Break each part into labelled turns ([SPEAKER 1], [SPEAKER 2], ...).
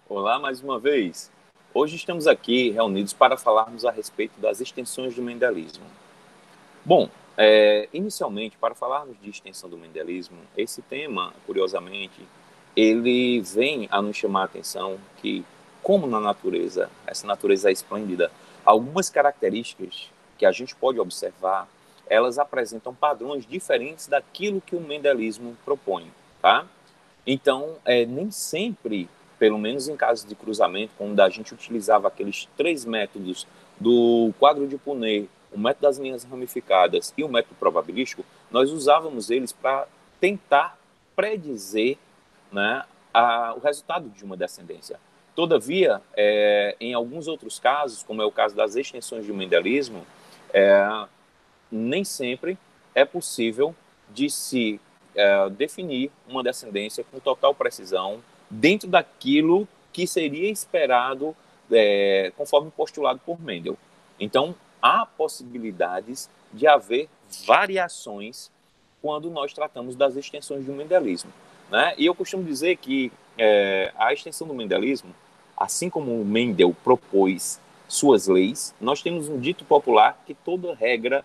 [SPEAKER 1] Olá, mais uma vez. Hoje estamos aqui reunidos para falarmos a respeito das extensões do mendelismo. Bom, inicialmente, para falarmos de extensão do mendelismo, esse tema, curiosamente, ele vem a nos chamar a atenção que, como na natureza, essa natureza é esplêndida, algumas características que a gente pode observar, elas apresentam padrões diferentes daquilo que o mendelismo propõe, tá? Então, nem sempre, pelo menos em casos de cruzamento, quando a gente utilizava aqueles três métodos do quadro de Punnett, o método das linhas ramificadas e o método probabilístico, nós usávamos eles para tentar predizer, né, o resultado de uma descendência. Todavia, em alguns outros casos, como é o caso das extensões de mendelismo, nem sempre é possível de se definir uma descendência com total precisão dentro daquilo que seria esperado conforme postulado por Mendel. Então, há possibilidades de haver variações quando nós tratamos das extensões do mendelismo, né? E eu costumo dizer que a extensão do mendelismo, assim como o Mendel propôs suas leis, nós temos um dito popular que toda regra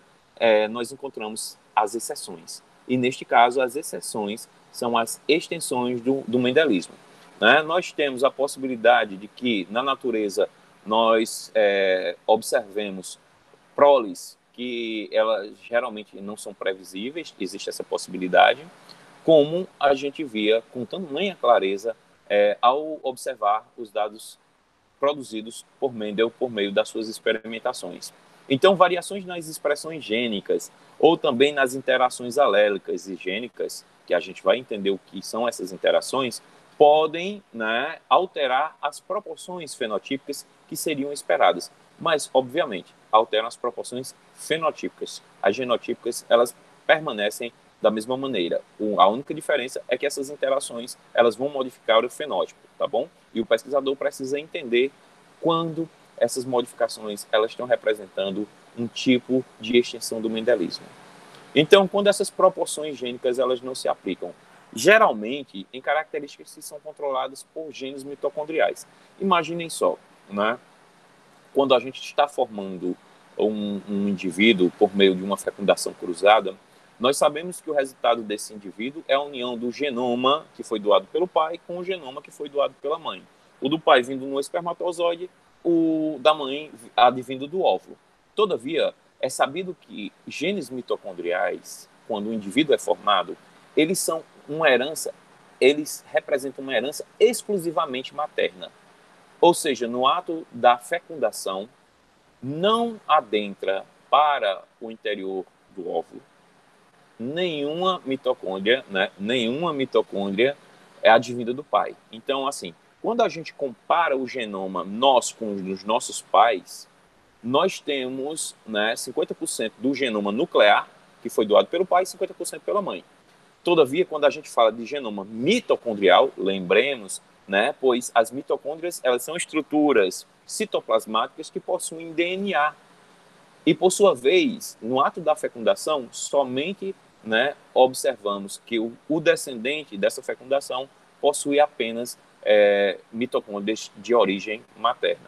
[SPEAKER 1] nós encontramos as exceções. E, neste caso, as exceções são as extensões do mendelismo. Né? Nós temos a possibilidade de que, na natureza, nós observemos proles que elas geralmente não são previsíveis, existe essa possibilidade, como a gente via com tamanha clareza ao observar os dados produzidos por Mendel por meio das suas experimentações. Então, variações nas expressões gênicas ou também nas interações alélicas e gênicas, que a gente vai entender o que são essas interações, podem, né, alterar as proporções fenotípicas que seriam esperadas. Mas, obviamente, alteram as proporções fenotípicas. As genotípicas, elas permanecem da mesma maneira. A única diferença é que essas interações elas vão modificar o fenótipo, tá bom? E o pesquisador precisa entender quando essas modificações elas estão representando um tipo de extensão do mendelismo. Então, quando essas proporções gênicas elas não se aplicam, geralmente em características que são controladas por genes mitocondriais. Imaginem só, né? Quando a gente está formando um indivíduo por meio de uma fecundação cruzada, nós sabemos que o resultado desse indivíduo é a união do genoma que foi doado pelo pai com o genoma que foi doado pela mãe. O do pai vindo no espermatozoide, o da mãe advindo do óvulo. Todavia, é sabido que genes mitocondriais, quando o indivíduo é formado, eles são uma herança, eles representam uma herança exclusivamente materna. Ou seja, no ato da fecundação, não adentra para o interior do óvulo nenhuma mitocôndria, né? Nenhuma mitocôndria é advinda do pai. Então, assim, quando a gente compara o genoma nós com os nossos pais, nós temos, né, 50% do genoma nuclear, que foi doado pelo pai, e 50% pela mãe. Todavia, quando a gente fala de genoma mitocondrial, lembremos, né, pois as mitocôndrias elas são estruturas citoplasmáticas que possuem DNA. E, por sua vez, no ato da fecundação, somente, né, observamos que o descendente dessa fecundação possui apenas mitocôndrias de origem materna.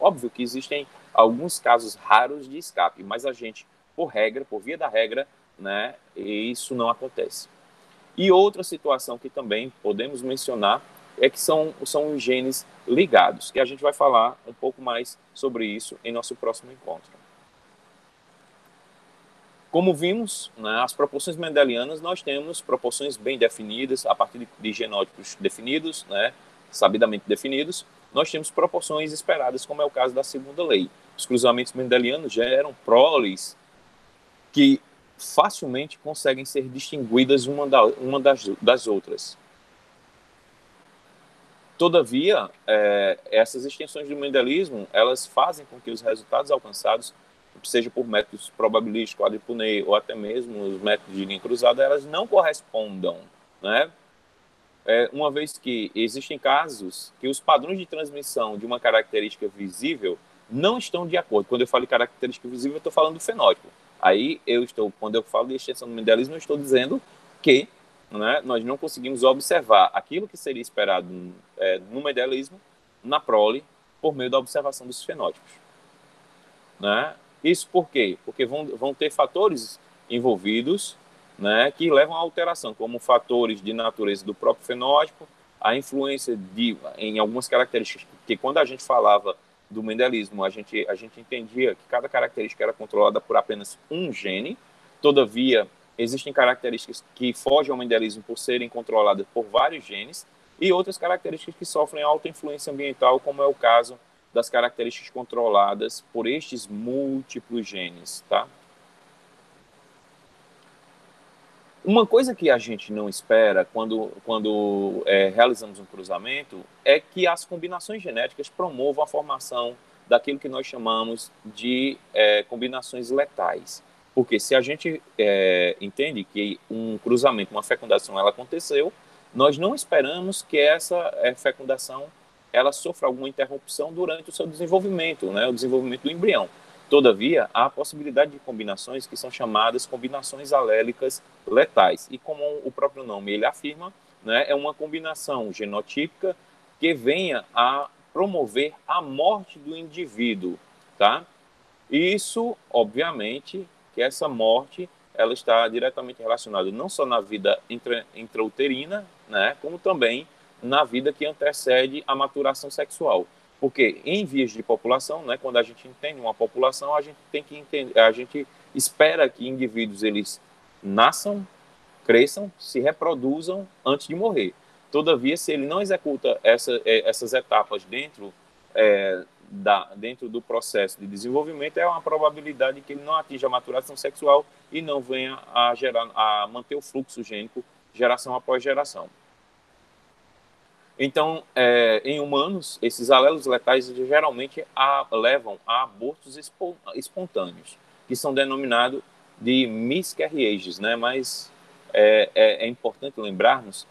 [SPEAKER 1] Óbvio que existem alguns casos raros de escape, mas a gente, por regra, por via da regra, né, isso não acontece. E outra situação que também podemos mencionar é que são os genes ligados, que a gente vai falar um pouco mais sobre isso em nosso próximo encontro. Como vimos, né, as proporções mendelianas, nós temos proporções bem definidas, a partir de genótipos definidos, né, sabidamente definidos, nós temos proporções esperadas, como é o caso da segunda lei. Os cruzamentos mendelianos geram proles que facilmente conseguem ser distinguidas uma das outras. Todavia, essas extensões do mendelismo, elas fazem com que os resultados alcançados, seja por métodos probabilísticos, quadripunei, ou até mesmo os métodos de linha cruzada, elas não correspondam, né? Uma vez que existem casos que os padrões de transmissão de uma característica visível não estão de acordo. Quando eu falo de característica visível, eu estou falando do fenótipo. Aí, quando eu falo de extensão do mendelismo, eu estou dizendo que, né, nós não conseguimos observar aquilo que seria esperado no mendelismo na prole por meio da observação dos fenótipos, né? Isso por quê? Porque vão ter fatores envolvidos, né, que levam à alteração, como fatores de natureza do próprio fenótipo, a influência em algumas características, que quando a gente falava do mendelismo, a gente entendia que cada característica era controlada por apenas um gene, todavia, existem características que fogem ao mendelismo por serem controladas por vários genes, e outras características que sofrem alta influência ambiental, como é o caso das características controladas por estes múltiplos genes, tá? Uma coisa que a gente não espera quando realizamos um cruzamento é que as combinações genéticas promovam a formação daquilo que nós chamamos de combinações letais. Porque se a gente entende que um cruzamento, uma fecundação, ela aconteceu, nós não esperamos que essa fecundação ela sofra alguma interrupção durante o seu desenvolvimento, né, o desenvolvimento do embrião. Todavia, há a possibilidade de combinações que são chamadas combinações alélicas letais. E como o próprio nome ele afirma, né, é uma combinação genotípica que venha a promover a morte do indivíduo, tá? Isso, obviamente, que essa morte ela está diretamente relacionada não só na vida intrauterina, né, como também na vida que antecede a maturação sexual. Porque em vias de população, né, quando a gente entende uma população, a gente tem que entender, a gente espera que indivíduos eles nasçam, cresçam, se reproduzam antes de morrer. Todavia, se ele não executa essas etapas dentro do processo de desenvolvimento, é uma probabilidade que ele não atinja a maturação sexual e não venha a manter o fluxo gênico geração após geração. Então, em humanos, esses alelos letais geralmente levam a abortos espontâneos, que são denominados de miscarriages, né? Mas é importante lembrarmos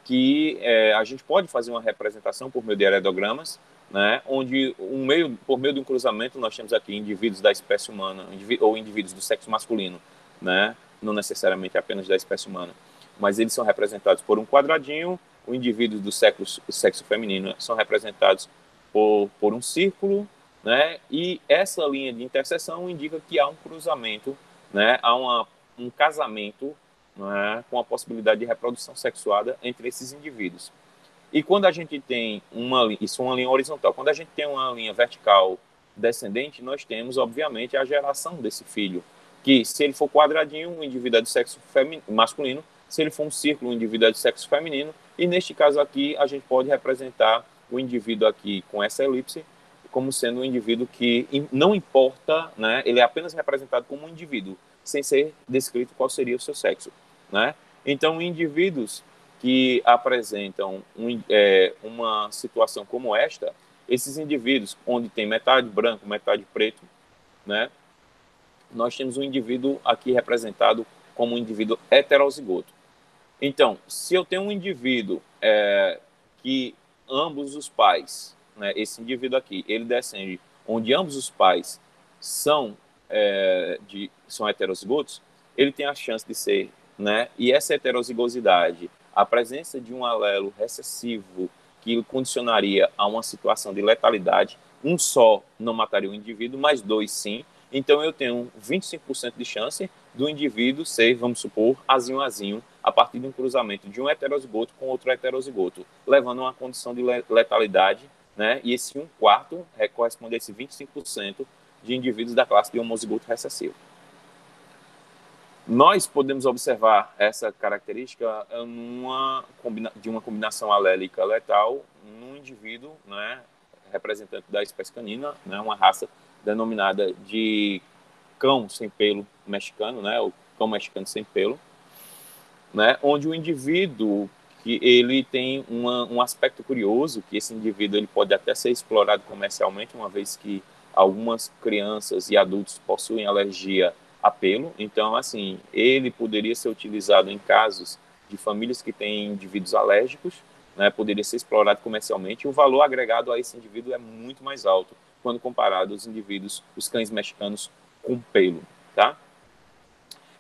[SPEAKER 1] que a gente pode fazer uma representação por meio de heredogramas, né? Onde por meio de um cruzamento nós temos aqui indivíduos da espécie humana ou indivíduos do sexo masculino, né? Não necessariamente apenas da espécie humana, mas eles são representados por um quadradinho. Os indivíduos do sexo feminino são representados por um círculo, né? E essa linha de interseção indica que há um cruzamento, né? Há um casamento, né? Com a possibilidade de reprodução sexuada entre esses indivíduos. E quando a gente tem isso é uma linha horizontal, quando a gente tem uma linha vertical descendente, nós temos, obviamente, a geração desse filho, que se ele for quadradinho, um indivíduo é do sexo masculino, se ele for um círculo, um indivíduo é do sexo feminino, e neste caso aqui, a gente pode representar o indivíduo aqui com essa elipse como sendo um indivíduo que não importa, né, ele é apenas representado como um indivíduo, sem ser descrito qual seria o seu sexo, né? Então, indivíduos que apresentam uma situação como esta, esses indivíduos, onde tem metade branco, metade preto, né, nós temos um indivíduo aqui representado como um indivíduo heterozigoto. Então, se eu tenho um indivíduo que ambos os pais, né, esse indivíduo aqui, ele descende onde ambos os pais são, são heterozigotos, ele tem a chance de ser, né, e essa heterozigosidade, a presença de um alelo recessivo que condicionaria a uma situação de letalidade, um só não mataria o indivíduo, mas dois sim. Então eu tenho 25% de chance do indivíduo ser, vamos supor, azinho-azinho, a partir de um cruzamento de um heterozigoto com outro heterozigoto, levando a uma condição de letalidade, né? E esse 1/4 corresponde a esse 25% de indivíduos da classe de homozigoto recessivo. Nós podemos observar essa característica de uma combinação alélica letal num indivíduo, né, representante da espécie canina, né, uma raça denominada de cão sem pelo mexicano, né, o cão mexicano sem pelo, né, onde o indivíduo que ele tem um aspecto curioso, que esse indivíduo ele pode até ser explorado comercialmente, uma vez que algumas crianças e adultos possuem alergia a pelo. Então, assim, ele poderia ser utilizado em casos de famílias que têm indivíduos alérgicos, né, poderia ser explorado comercialmente, e o valor agregado a esse indivíduo é muito mais alto quando comparado aos indivíduos, os cães mexicanos com pelo, tá?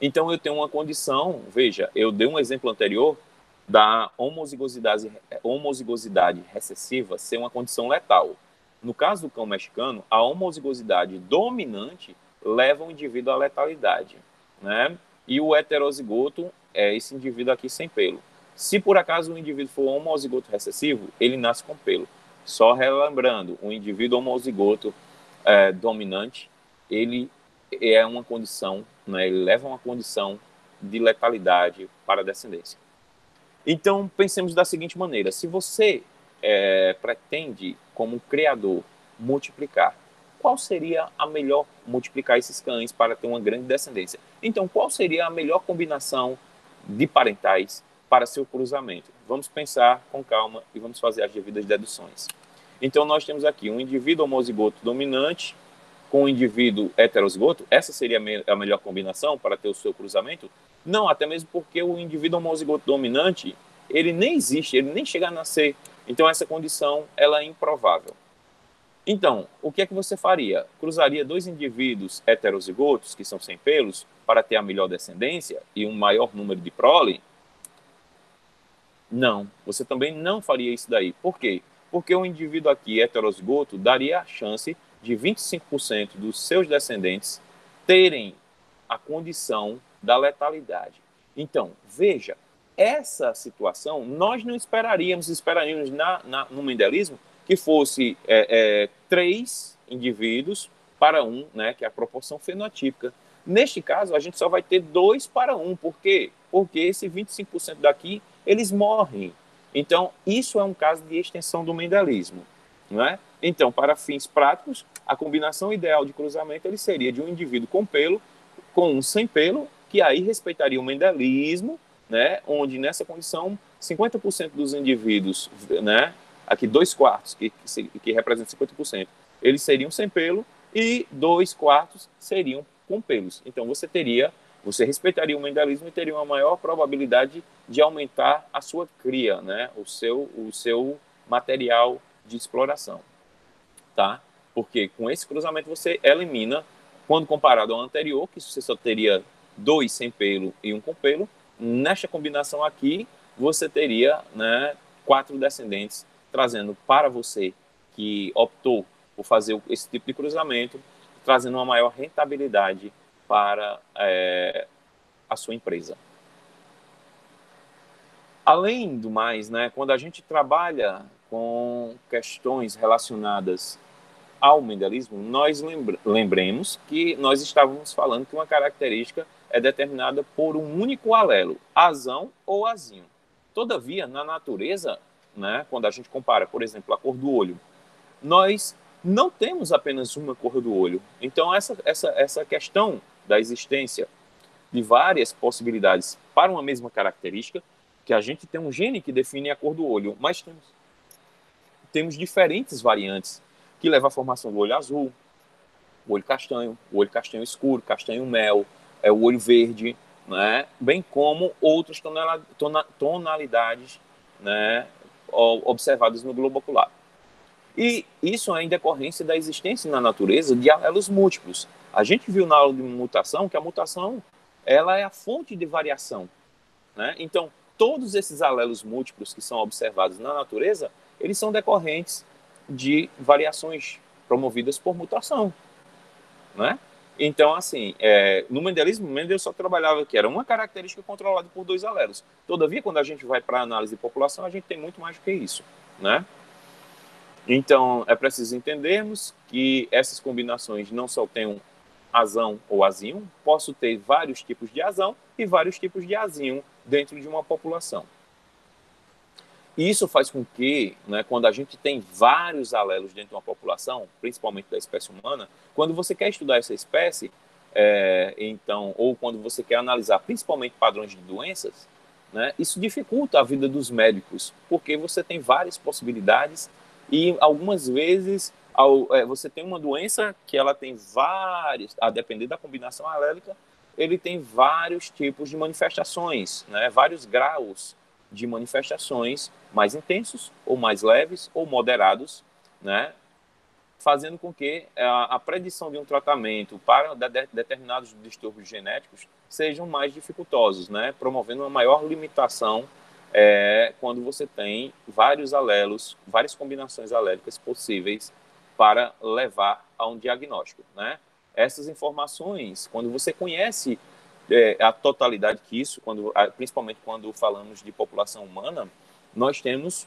[SPEAKER 1] Então, eu tenho uma condição, veja, eu dei um exemplo anterior da homozigosidade recessiva ser uma condição letal. No caso do cão mexicano, a homozigosidade dominante leva o indivíduo à letalidade, né? E o heterozigoto é esse indivíduo aqui sem pelo. Se por acaso o indivíduo for homozigoto recessivo, ele nasce com pelo. Só relembrando, o indivíduo homozigoto dominante, ele é uma condição, né? Ele leva a uma condição de letalidade para a descendência. Então, pensemos da seguinte maneira: se você pretende, como criador, multiplicar, qual seria a melhor multiplicar esses cães para ter uma grande descendência? Então, qual seria a melhor combinação de parentais para seu cruzamento? Vamos pensar com calma e vamos fazer as devidas deduções. Então, nós temos aqui um indivíduo homozigoto dominante com um indivíduo heterozigoto. Essa seria a melhor combinação para ter o seu cruzamento? Não, até mesmo porque o indivíduo homozigoto dominante, ele nem existe, ele nem chega a nascer. Então, essa condição, ela é improvável. Então, o que é que você faria? Cruzaria dois indivíduos heterozigotos, que são sem pelos, para ter a melhor descendência e um maior número de prole? Não, você também não faria isso daí. Por quê? Porque o indivíduo aqui heterozigoto daria a chance de 25% dos seus descendentes terem a condição da letalidade. Então, veja, essa situação nós não esperaríamos no mendelismo que fosse 3 indivíduos para 1, né, que é a proporção fenotípica. Neste caso, a gente só vai ter 2 para 1. Por quê? Porque esse 25% daqui, eles morrem. Então, isso é um caso de extensão do mendelismo. Não é? Então, para fins práticos, a combinação ideal de cruzamento ele seria de um indivíduo com pelo com um sem pelo, que aí respeitaria o mendelismo, né, onde nessa condição 50% dos indivíduos, né, aqui 2/4, que representa 50%, eles seriam sem pelo e 2/4 seriam com pelos. Então você respeitaria o mendelismo e teria uma maior probabilidade de aumentar a sua cria, né, o seu material de exploração, tá? Porque com esse cruzamento você elimina, quando comparado ao anterior, que você só teria 2 sem pelo e 1 com pelo, nesta combinação aqui você teria, né, 4 descendentes, trazendo para você que optou por fazer esse tipo de cruzamento, trazendo uma maior rentabilidade para a sua empresa. Além do mais, né, quando a gente trabalha com questões relacionadas ao mendelismo, nós lembremos que nós estávamos falando que uma característica é determinada por um único alelo, azão ou azinho. Todavia, na natureza, né, quando a gente compara, por exemplo, a cor do olho, nós não temos apenas uma cor do olho. Então, essa questão da existência de várias possibilidades para uma mesma característica, que a gente tem um gene que define a cor do olho, mas temos diferentes variantes que levam à formação do olho azul, o olho castanho escuro, castanho mel, o olho verde, né? Bem como outras tonalidades, né, observadas no globo ocular. E isso é em decorrência da existência na natureza de alelos múltiplos. A gente viu na aula de mutação que a mutação ela é a fonte de variação, né? Então, todos esses alelos múltiplos que são observados na natureza, eles são decorrentes de variações promovidas por mutação, né? Então, assim, no mendelismo, Mendel só trabalhava que era uma característica controlada por 2 alelos. Todavia, quando a gente vai para a análise de população, a gente tem muito mais do que isso, né? Então, é preciso entendermos que essas combinações não só têm um azão ou azinho, posso ter vários tipos de azão e vários tipos de azinho dentro de uma população. E isso faz com que, né, quando a gente tem vários alelos dentro de uma população, principalmente da espécie humana, quando você quer estudar essa espécie, então, ou quando você quer analisar principalmente padrões de doenças, né, isso dificulta a vida dos médicos, porque você tem várias possibilidades e algumas vezes você tem uma doença que ela tem vários, a depender da combinação alélica, ele tem vários tipos de manifestações, né, vários graus de manifestações mais intensos, ou mais leves, ou moderados, né, fazendo com que a predição de um tratamento para determinados distúrbios genéticos sejam mais dificultosos, né, promovendo uma maior limitação quando você tem vários alelos, várias combinações alélicas possíveis para levar a um diagnóstico, né? Essas informações, quando você conhece a totalidade que isso, principalmente quando falamos de população humana, nós temos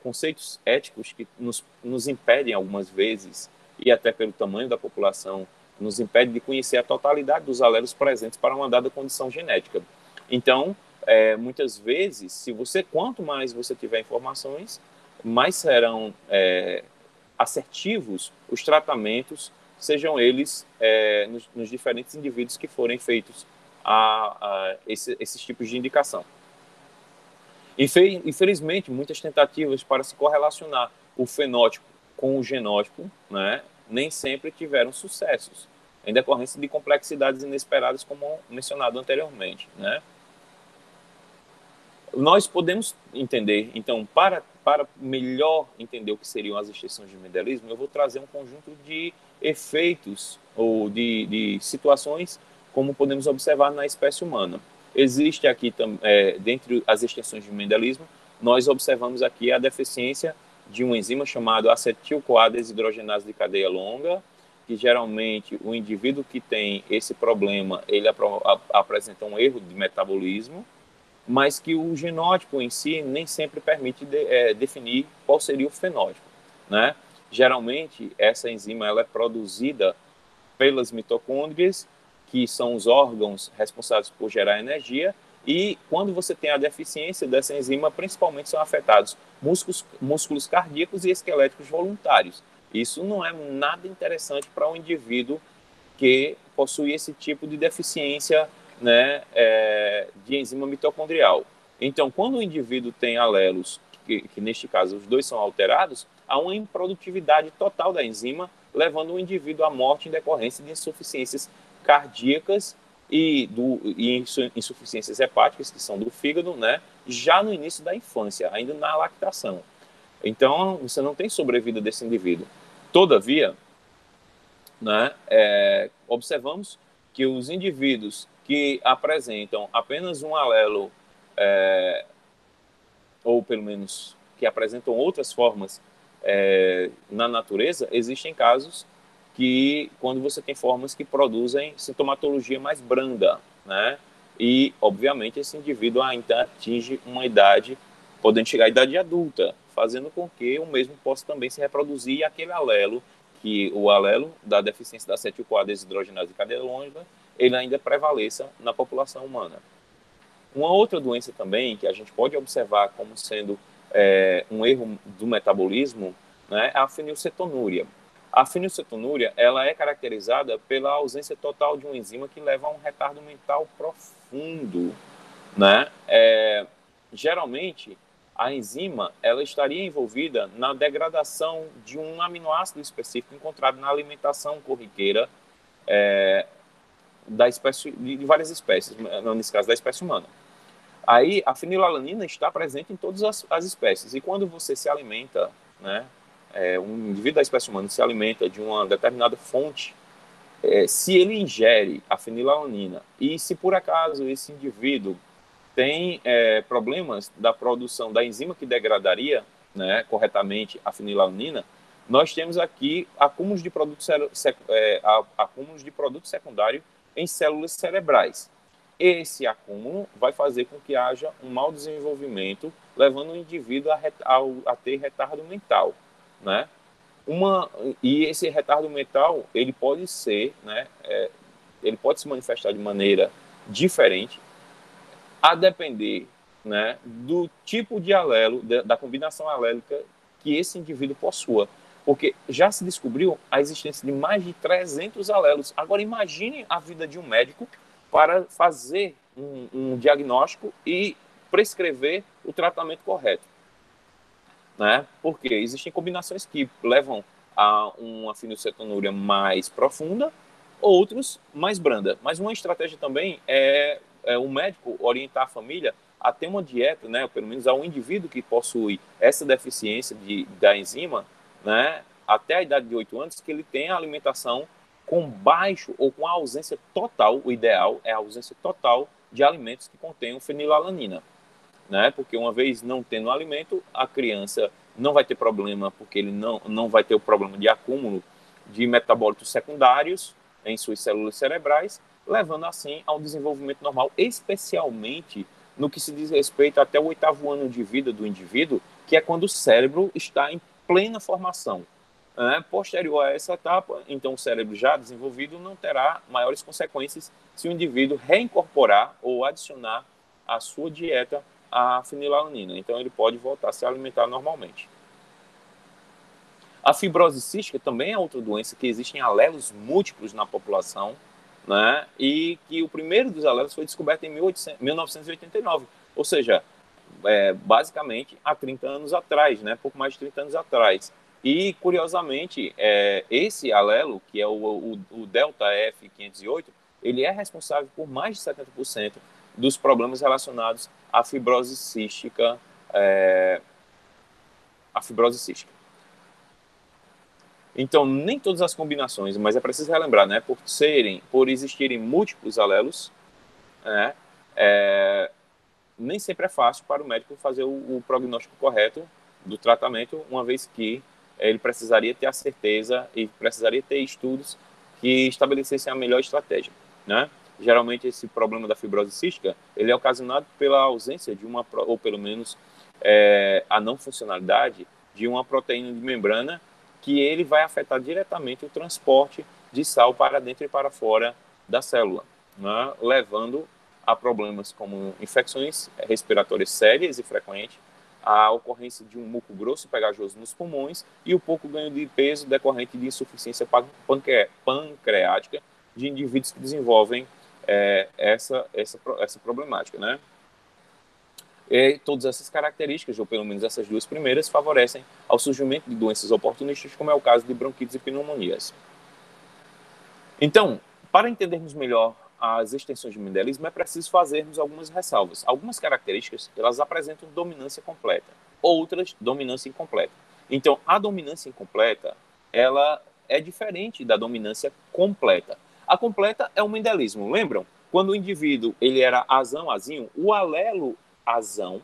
[SPEAKER 1] conceitos éticos que nos impedem algumas vezes, e até pelo tamanho da população, nos impede de conhecer a totalidade dos alelos presentes para uma dada condição genética. Então, muitas vezes, quanto mais você tiver informações, mais serão assertivos os tratamentos, sejam eles nos diferentes indivíduos que forem feitos esses tipos de indicação. Infelizmente, muitas tentativas para se correlacionar o fenótipo com o genótipo, né, nem sempre tiveram sucessos, em decorrência de complexidades inesperadas, como mencionado anteriormente, né? Nós podemos entender, então, para melhor entender o que seriam as extensões de mendelismo, eu vou trazer um conjunto de efeitos ou de situações como podemos observar na espécie humana. Existe aqui, dentre as extensões de mendelismo, nós observamos aqui a deficiência de uma enzima chamada acetil-CoA desidrogenase de cadeia longa, que geralmente o indivíduo que tem esse problema, ele apresenta um erro de metabolismo, mas que o genótipo em si nem sempre permite definir qual seria o fenótipo, né? Geralmente, essa enzima ela é produzida pelas mitocôndrias, que são os órgãos responsáveis por gerar energia, e quando você tem a deficiência dessa enzima, principalmente são afetados músculos cardíacos e esqueléticos voluntários. Isso não é nada interessante para um indivíduo que possui esse tipo de deficiência, né, de enzima mitocondrial. Então, quando o indivíduo tem alelos, que neste caso os dois são alterados, há uma improdutividade total da enzima, levando o indivíduo à morte em decorrência de insuficiências cardíacas e insuficiências hepáticas, que são do fígado, né, já no início da infância, ainda na lactação. Então, você não tem sobrevida desse indivíduo. Todavia, né, observamos que os indivíduos que apresentam apenas um alelo, ou pelo menos que apresentam outras formas na natureza, existem casos que, quando você tem formas que produzem sintomatologia mais branda, né, e, obviamente, esse indivíduo ainda atinge uma idade, podendo chegar à idade adulta, fazendo com que o mesmo possa também se reproduzir e aquele alelo, que o alelo da deficiência da acetil-CoA desidrogenase de cadeia longa, ele ainda prevaleça na população humana. Uma outra doença também que a gente pode observar como sendo um erro do metabolismo, né, é a fenilcetonúria. A fenilcetonúria ela é caracterizada pela ausência total de uma enzima que leva a um retardo mental profundo, né? Geralmente, a enzima ela estaria envolvida na degradação de um aminoácido específico encontrado na alimentação corriqueira de várias espécies, nesse caso da espécie humana. Aí a fenilalanina está presente em todas as espécies, e quando você se alimenta, né, um indivíduo da espécie humana se alimenta de uma determinada fonte, se ele ingere a fenilalanina e se por acaso esse indivíduo tem problemas da produção da enzima que degradaria, né, corretamente a fenilalanina, nós temos aqui acúmulos de produto secundário em células cerebrais. Esse acúmulo vai fazer com que haja um mau desenvolvimento, levando o indivíduo a ter retardo mental, né? E esse retardo mental, ele pode ser, né, ele pode se manifestar de maneira diferente, a depender, né, do tipo de alelo, da combinação alélica que esse indivíduo possua. Porque já se descobriu a existência de mais de 300 alelos. Agora, imagine a vida de um médico para fazer um diagnóstico e prescrever o tratamento correto, né? Porque existem combinações que levam a uma fenilcetonúria mais profunda, outros mais branda. Mas uma estratégia também é o médico orientar a família a ter uma dieta, né, pelo menos ao indivíduo que possui essa deficiência da enzima, né, até a idade de 8 anos, que ele tenha a alimentação com baixo ou com a ausência total, o ideal é a ausência total de alimentos que contenham fenilalanina. né? Porque uma vez não tendo alimento, a criança não vai ter problema, porque ele não vai ter o problema de acúmulo de metabólitos secundários em suas células cerebrais, levando assim ao desenvolvimento normal, especialmente no que se diz respeito até o 8º ano de vida do indivíduo, que é quando o cérebro está em plena formação. Posterior a essa etapa, então o cérebro já desenvolvido não terá maiores consequências se o indivíduo reincorporar ou adicionar à sua dieta a fenilalanina. Então ele pode voltar a se alimentar normalmente. A fibrose cística também é outra doença que existem alelos múltiplos na população, né? E que o primeiro dos alelos foi descoberto em 1989, ou seja, basicamente há 30 anos atrás, né? Pouco mais de 30 anos atrás. E, curiosamente, esse alelo, que é o delta F508, ele é responsável por mais de 70% dos problemas relacionados à fibrose cística. A fibrose cística. Então, nem todas as combinações, mas é preciso relembrar, né? Por existirem múltiplos alelos, né? Nem sempre é fácil para o médico fazer o prognóstico correto do tratamento, uma vez que ele precisaria ter a certeza e precisaria ter estudos que estabelecessem a melhor estratégia, né? Geralmente esse problema da fibrose cística, ele é ocasionado pela ausência de ou pelo menos a não funcionalidade de uma proteína de membrana que ele vai afetar diretamente o transporte de sal para dentro e para fora da célula, né? Levando a problemas como infecções respiratórias sérias e frequentes, a ocorrência de um muco grosso pegajoso nos pulmões e o pouco ganho de peso decorrente de insuficiência pancreática de indivíduos que desenvolvem essa problemática, né? E todas essas características, ou pelo menos essas duas primeiras, favorecem ao surgimento de doenças oportunistas, como é o caso de bronquites e pneumonias. Então, para entendermos melhor as extensões de mendelismo, é preciso fazermos algumas ressalvas. Algumas características, elas apresentam dominância completa, outras, dominância incompleta. Então, a dominância incompleta, ela é diferente da dominância completa. A completa é o mendelismo, lembram? Quando o indivíduo ele era azão, azinho, o alelo azão,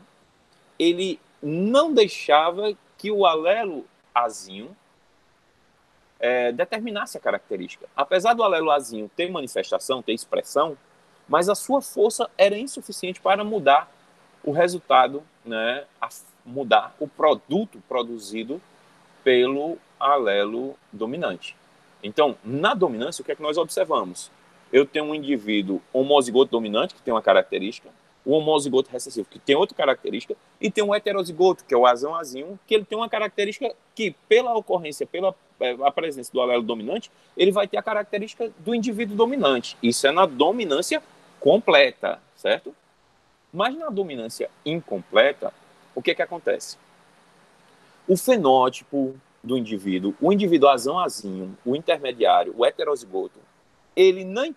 [SPEAKER 1] ele não deixava que o alelo azinho determinasse a característica. Apesar do alelo azinho ter manifestação, ter expressão, mas a sua força era insuficiente para mudar o resultado, né, mudar o produto produzido pelo alelo dominante. Então, na dominância, o que é que nós observamos? Eu tenho um indivíduo homozigoto dominante, que tem uma característica, o homozigoto recessivo, que tem outra característica, e tem um heterozigoto, que é o azão azinho, que ele tem uma característica que, pela ocorrência, pela a presença do alelo dominante, ele vai ter a característica do indivíduo dominante. Isso é na dominância completa, certo? Mas na dominância incompleta, o que é que acontece? O fenótipo do indivíduo, o indivíduo azão-azinho, o intermediário, o heterozigoto, ele não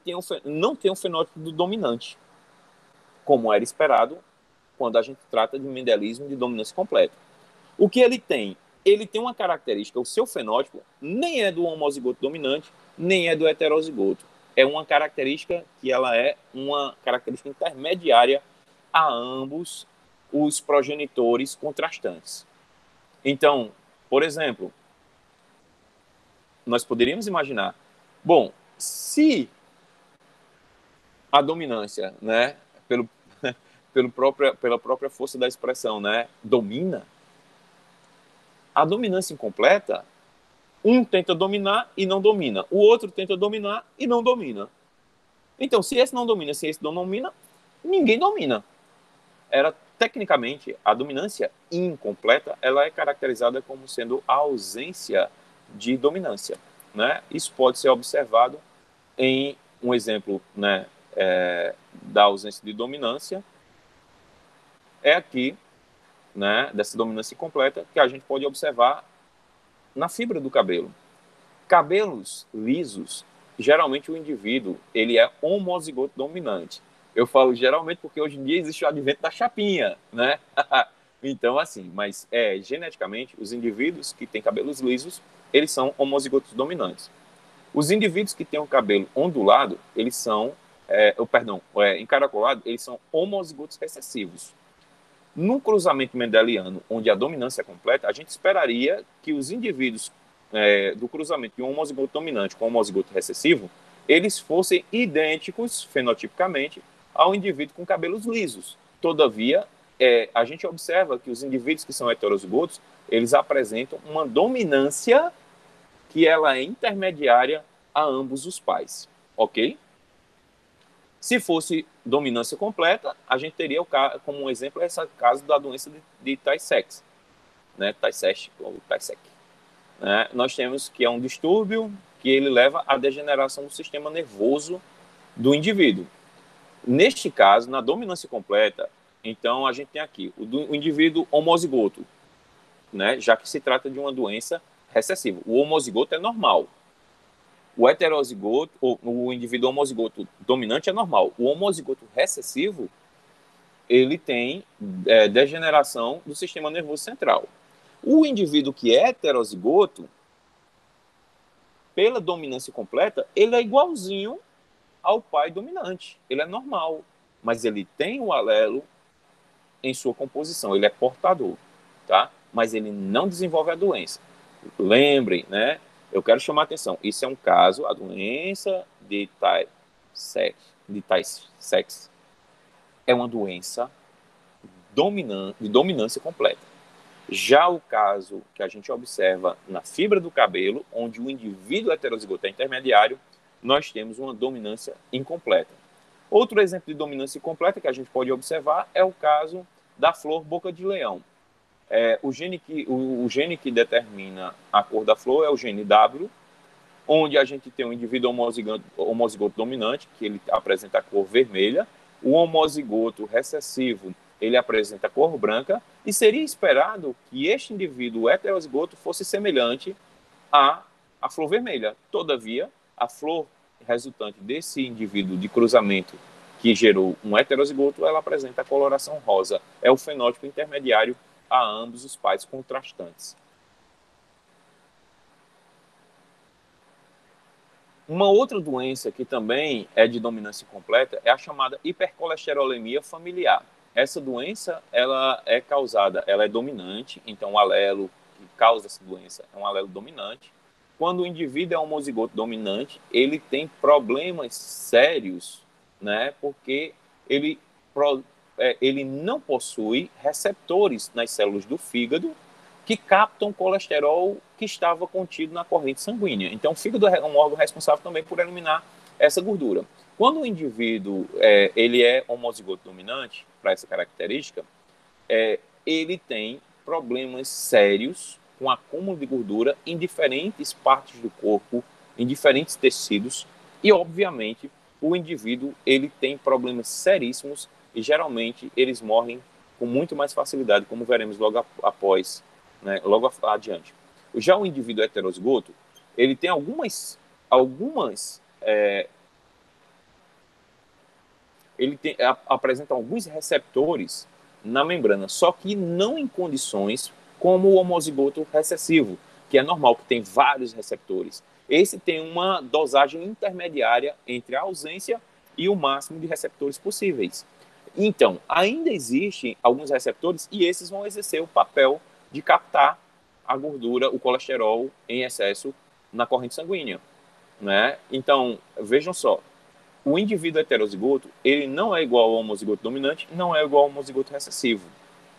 [SPEAKER 1] tem o fenótipo do dominante, como era esperado quando a gente trata de mendelismo de dominância completa. O que ele tem? Ele tem uma característica, o seu fenótipo nem é do homozigoto dominante, nem é do heterozigoto. É uma característica que ela é uma característica intermediária a ambos os progenitores contrastantes. Então, por exemplo, nós poderíamos imaginar, bom, se a dominância, né, pela própria força da expressão, né, domina, a dominância incompleta, um tenta dominar e não domina, o outro tenta dominar e não domina. Então, se esse não domina, se esse não domina, ninguém domina. Tecnicamente, a dominância incompleta, ela é caracterizada como sendo a ausência de dominância, né? Isso pode ser observado em um exemplo, né, da ausência de dominância, é aqui, né, dessa dominância incompleta, que a gente pode observar na fibra do cabelo. Cabelos lisos, geralmente o indivíduo ele é homozigoto dominante. Eu falo geralmente porque hoje em dia existe o advento da chapinha, né? Então, assim, mas geneticamente, os indivíduos que têm cabelos lisos, eles são homozigotos dominantes. Os indivíduos que têm o cabelo ondulado, encaracolado, eles são homozigotos recessivos. No cruzamento mendeliano, onde a dominância é completa, a gente esperaria que os indivíduos do cruzamento de um homozigoto dominante com um homozigoto recessivo, eles fossem idênticos fenotipicamente ao indivíduo com cabelos lisos. Todavia, a gente observa que os indivíduos que são heterozigotos, eles apresentam uma dominância que ela é intermediária a ambos os pais, ok? Se fosse dominância completa, a gente teria como um exemplo esse caso da doença de Tay-Sachs, né? Tay-Sachs ou Tay-Sachs. Né? Nós temos que é um distúrbio que ele leva à degeneração do sistema nervoso do indivíduo. Neste caso, na dominância completa, então a gente tem aqui o indivíduo homozigoto, né? Já que se trata de uma doença recessiva. O homozigoto é normal. O heterozigoto, o indivíduo homozigoto dominante é normal. O homozigoto recessivo, ele tem degeneração do sistema nervoso central. O indivíduo que é heterozigoto, pela dominância completa, ele é igualzinho ao pai dominante. Ele é normal, mas ele tem o alelo em sua composição, ele é portador, tá? Mas ele não desenvolve a doença. Lembrem, né? Eu quero chamar a atenção. Isso é um caso, a doença de Tay-Sachs é uma doença de dominância completa. Já o caso que a gente observa na fibra do cabelo, onde o indivíduo heterozigoto é intermediário, nós temos uma dominância incompleta. Outro exemplo de dominância incompleta que a gente pode observar é o caso da flor boca de leão. O gene que determina a cor da flor é o gene W, onde a gente tem um indivíduo homozigoto dominante, que ele apresenta a cor vermelha, o homozigoto recessivo, ele apresenta a cor branca, e seria esperado que este indivíduo heterozigoto fosse semelhante à flor vermelha. Todavia, a flor resultante desse indivíduo de cruzamento que gerou um heterozigoto, ela apresenta a coloração rosa. É o fenótipo intermediário a ambos os pais contrastantes. Uma outra doença que também é de dominância completa é a chamada hipercolesterolemia familiar. Essa doença, ela é dominante, então o alelo que causa essa doença é um alelo dominante. Quando o indivíduo é homozigoto dominante, ele tem problemas sérios, né, porque ele não possui receptores nas células do fígado que captam colesterol que estava contido na corrente sanguínea. Então, o fígado é um órgão responsável também por eliminar essa gordura. Quando o indivíduo ele é homozigoto dominante, para essa característica, ele tem problemas sérios com acúmulo de gordura em diferentes partes do corpo, em diferentes tecidos, e, obviamente, o indivíduo ele tem problemas seríssimos e, geralmente, eles morrem com muito mais facilidade, como veremos logo após, né, logo adiante. Já o indivíduo heterozigoto, ele tem apresenta alguns receptores na membrana, só que não em condições como o homozigoto recessivo, que é normal, que tem vários receptores. Esse tem uma dosagem intermediária entre a ausência e o máximo de receptores possíveis. Então, ainda existem alguns receptores e esses vão exercer o papel de captar a gordura, o colesterol em excesso na corrente sanguínea, né? Então, vejam só, o indivíduo heterozigoto, ele não é igual ao homozigoto dominante, não é igual ao homozigoto recessivo.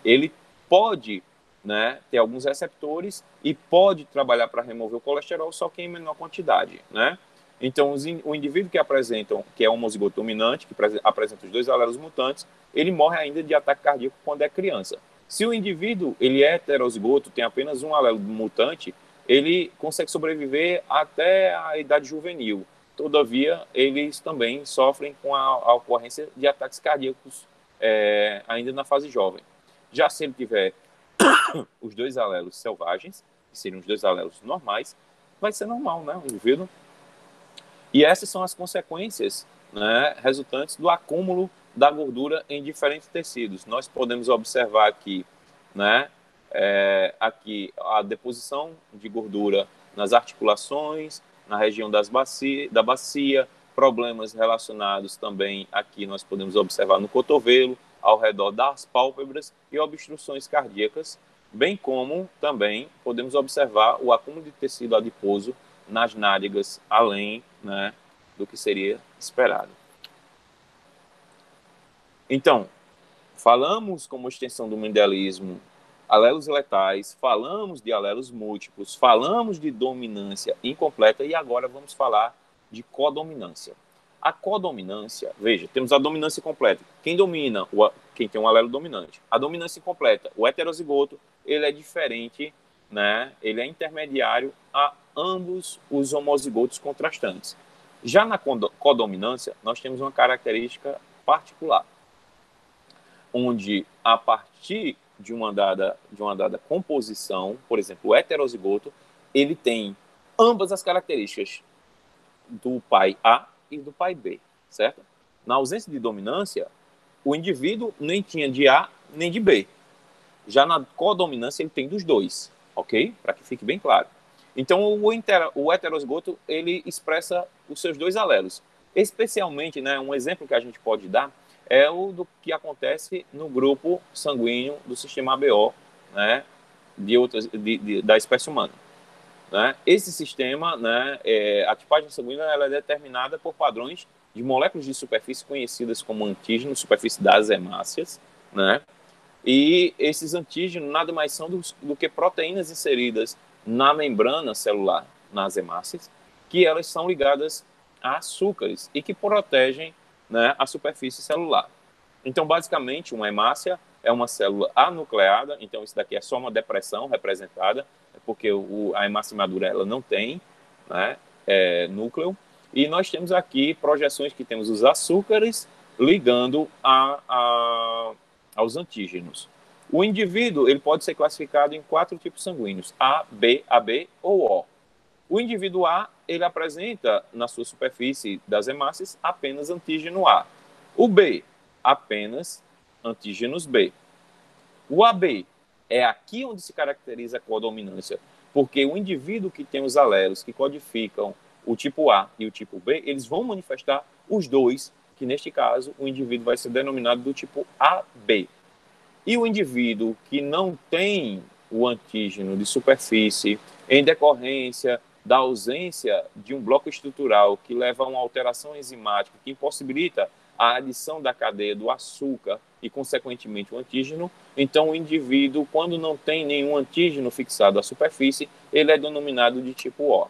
[SPEAKER 1] Ele pode, né, ter alguns receptores e pode trabalhar para remover o colesterol, só que em menor quantidade, né? Então, o indivíduo que é homozigoto dominante, que apresenta os dois alelos mutantes, ele morre ainda de ataque cardíaco quando é criança. Se o indivíduo ele é heterozigoto, tem apenas um alelo mutante, ele consegue sobreviver até a idade juvenil. Todavia, eles também sofrem com a ocorrência de ataques cardíacos ainda na fase jovem. Já se ele tiver os dois alelos selvagens, que seriam os dois alelos normais, vai ser normal, né, o indivíduo? E essas são as consequências, né, resultantes do acúmulo da gordura em diferentes tecidos. Nós podemos observar aqui, né, aqui a deposição de gordura nas articulações, na região da bacia, problemas relacionados também aqui nós podemos observar no cotovelo, ao redor das pálpebras e obstruções cardíacas, bem como também podemos observar o acúmulo de tecido adiposo nas nádegas, além, né, do que seria esperado. Então, falamos como extensão do mendelismo alelos letais, falamos de alelos múltiplos, falamos de dominância incompleta e agora vamos falar de codominância. A codominância, veja, temos a dominância completa. Quem domina? Quem tem um alelo dominante. A dominância incompleta, o heterozigoto, ele é diferente, né? Ele é intermediário a ambos os homozigotos contrastantes. Já na codominância, nós temos uma característica particular, onde a partir de uma dada composição, por exemplo, o heterozigoto, ele tem ambas as características do pai A e do pai B, certo? Na ausência de dominância, o indivíduo nem tinha de A nem de B. Já na codominância, ele tem dos dois, ok? Para que fique bem claro. Então, o heterozigoto, ele expressa os seus dois alelos. Especialmente, né, um exemplo que a gente pode dar é o do que acontece no grupo sanguíneo do sistema ABO, né, da espécie humana. Né? Esse sistema, né, a tipagem sanguínea, ela é determinada por padrões de moléculas de superfície conhecidas como antígenos, superfície das hemácias, né? E esses antígenos nada mais são do que proteínas inseridas na membrana celular, nas hemácias, que elas são ligadas a açúcares e que protegem, né, a superfície celular. Então, basicamente, uma hemácia é uma célula anucleada, então isso daqui é só uma depressão representada, porque a hemácia madura ela não tem, né, núcleo, e nós temos aqui projeções que temos os açúcares ligando aos antígenos. O indivíduo ele pode ser classificado em 4 tipos sanguíneos, A, B, AB ou O. O indivíduo A ele apresenta na sua superfície das hemácias apenas antígeno A. O B, apenas antígenos B. O AB é aqui onde se caracteriza a codominância, porque o indivíduo que tem os alelos que codificam o tipo A e o tipo B, eles vão manifestar os dois, que neste caso o indivíduo vai ser denominado do tipo AB. E o indivíduo que não tem o antígeno de superfície, em decorrência da ausência de um bloco estrutural que leva a uma alteração enzimática que impossibilita a adição da cadeia do açúcar e, consequentemente, o antígeno, então o indivíduo, quando não tem nenhum antígeno fixado à superfície, ele é denominado de tipo O.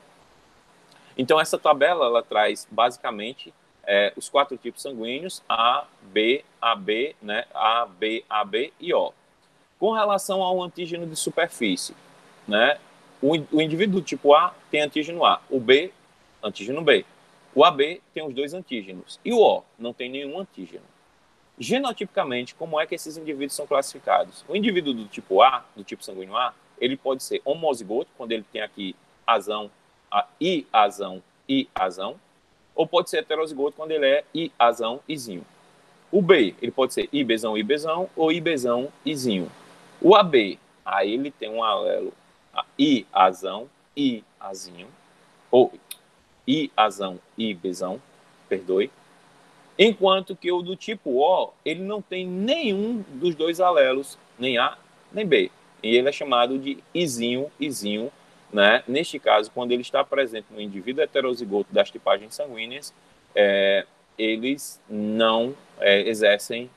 [SPEAKER 1] Então, essa tabela ela traz, basicamente, os 4 tipos sanguíneos, A, B, AB, né? A, B, AB e O. Com relação ao antígeno de superfície, né? O indivíduo do tipo A tem antígeno A, o B, antígeno B. O AB tem os 2 antígenos e o O não tem nenhum antígeno. Genotipicamente, como é que esses indivíduos são classificados? O indivíduo do tipo A, do tipo sanguíneo A, ele pode ser homozigoto, quando ele tem aqui azão, I-azão, I-azão, ou pode ser heterozigoto, quando ele é I-azão, Izinho. O B, ele pode ser IBzão, IBzão, ou IBzão, Izinho. O AB, aí ele tem um alelo I-azão, I-azinho, ou I-azão, I-bezão, perdoe. Enquanto que o do tipo O, ele não tem nenhum dos 2 alelos, nem A, nem B. E ele é chamado de Izinho, Izinho, né? Neste caso, quando ele está presente no indivíduo heterozigoto das tipagens sanguíneas, eles não exercem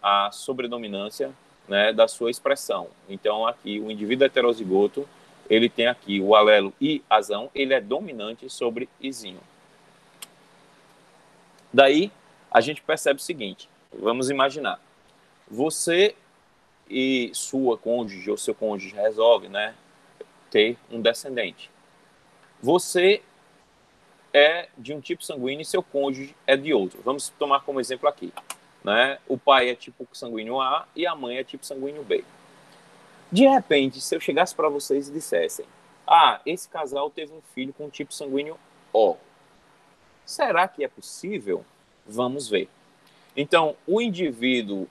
[SPEAKER 1] a sobredominância, né, da sua expressão. Então, aqui, o indivíduo heterozigoto, ele tem aqui o alelo I-azão, ele é dominante sobre Izinho. Daí, a gente percebe o seguinte, vamos imaginar, você e sua cônjuge ou seu cônjuge resolve, né, ter um descendente. Você é de um tipo sanguíneo e seu cônjuge é de outro. Vamos tomar como exemplo aqui, né? O pai é tipo sanguíneo A e a mãe é tipo sanguíneo B. De repente, se eu chegasse para vocês e dissessem, esse casal teve um filho com tipo sanguíneo O. Será que é possível? Vamos ver. Então, o indivíduo,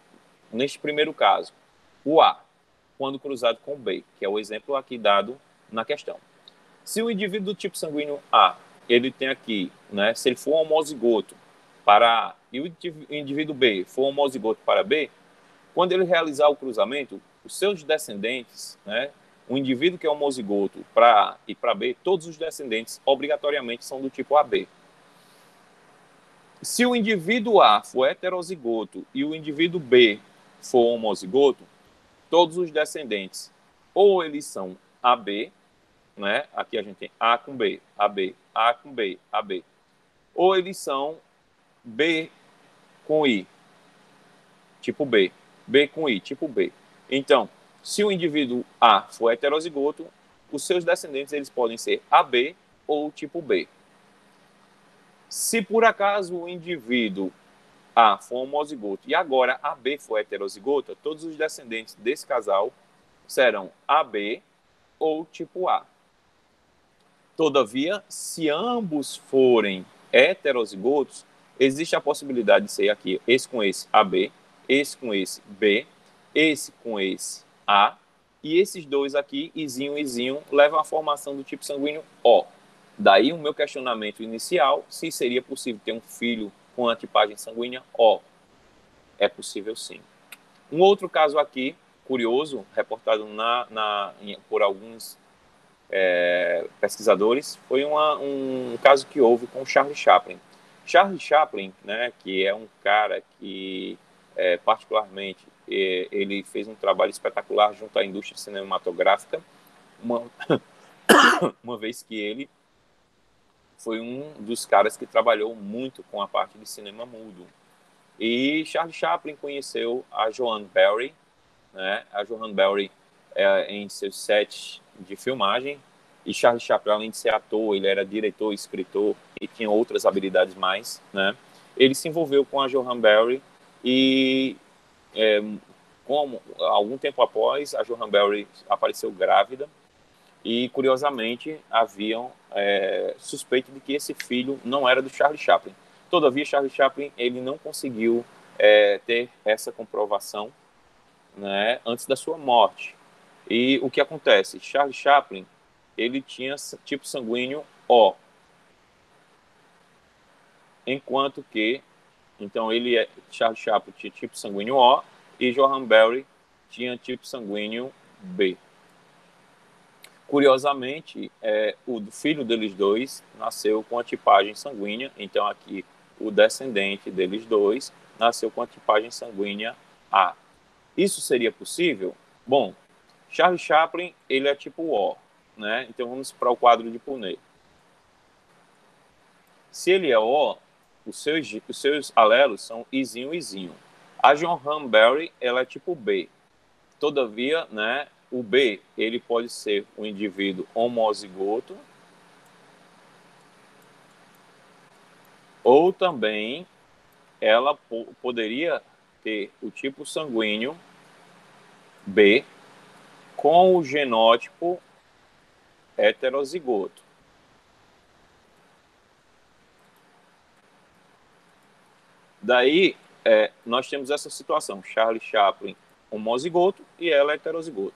[SPEAKER 1] neste primeiro caso, o A, quando cruzado com o B, que é o exemplo aqui dado na questão. Se o indivíduo do tipo sanguíneo A, ele tem aqui, né, se ele for homozigoto para A e o indivíduo B for homozigoto para B, Quando ele realizar o cruzamento, os seus descendentes, né, o indivíduo que é homozigoto para A e para B, todos os descendentes obrigatoriamente são do tipo AB. Se o indivíduo A for heterozigoto e o indivíduo B for homozigoto, todos os descendentes ou eles são AB, né? Aqui a gente tem A com B, AB, A com B, AB. Ou eles são B com I, tipo B, B com I, tipo B. Então, se o indivíduo A for heterozigoto, os seus descendentes eles podem ser AB ou tipo B. Se por acaso o indivíduo A for homozigoto e agora AB for heterozigota, todos os descendentes desse casal serão AB ou tipo A. Todavia, se ambos forem heterozigotos, existe a possibilidade de ser aqui esse com esse AB, esse com esse B, esse com esse A, e esses dois aqui, Izinho e Izinho, levam à formação do tipo sanguíneo O. Daí o meu questionamento inicial, se seria possível ter um filho com a tipagem sanguínea O. É possível sim. Um outro caso aqui, curioso, reportado por alguns pesquisadores, foi um caso que houve com Charlie Chaplin. Charlie Chaplin, né, que é um cara que, particularmente, ele fez um trabalho espetacular junto à indústria cinematográfica, uma vez que ele foi um dos caras que trabalhou muito com a parte de cinema mudo. E Charlie Chaplin conheceu a Joan Barry, né? A Joan Barry em seus sets de filmagem. E Charlie Chaplin, além de ser ator, ele era diretor, escritor e tinha outras habilidades mais, né? Ele se envolveu com a Joan Barry e, como algum tempo após, a Joan Barry apareceu grávida e, curiosamente, haviam suspeito de que esse filho não era do Charlie Chaplin. Todavia, Charlie Chaplin ele não conseguiu ter essa comprovação, né, antes da sua morte. E o que acontece? Charlie Chaplin ele tinha tipo sanguíneo O, enquanto que então Charlie Chaplin tinha tipo sanguíneo O e Joan Barry tinha tipo sanguíneo B. Curiosamente, o filho deles dois nasceu com a tipagem sanguínea, então aqui o descendente deles dois nasceu com a tipagem sanguínea A. Isso seria possível? Bom, Charlie Chaplin ele é tipo O, né? Então vamos para o quadro de Punnett. Se ele é O, os seus alelos são Izinho e Izinho. A Joan Barry ela é tipo B. Todavia, né, o B ele pode ser um indivíduo homozigoto ou também ela poderia ter o tipo sanguíneo B com o genótipo heterozigoto. Daí, nós temos essa situação, Charlie Chaplin homozigoto e ela heterozigoto.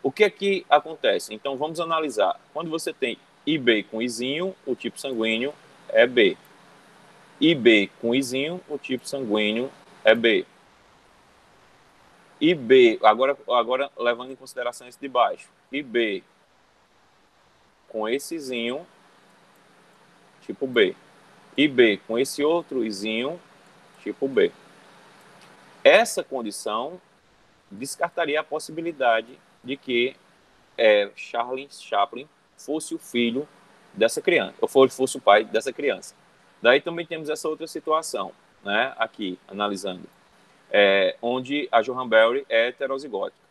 [SPEAKER 1] O que é que acontece? Então, vamos analisar. Quando você tem IB com Izinho, o tipo sanguíneo é B. IB com Izinho, o tipo sanguíneo é B. IB, agora levando em consideração esse de baixo, IB com esse Izinho, tipo B. IB com esse outro Izinho, tipo B. Essa condição descartaria a possibilidade de que Charlie Chaplin fosse o filho dessa criança, ou fosse o pai dessa criança. Daí também temos essa outra situação, né, aqui, analisando, onde a Joan Barry é heterozigótica.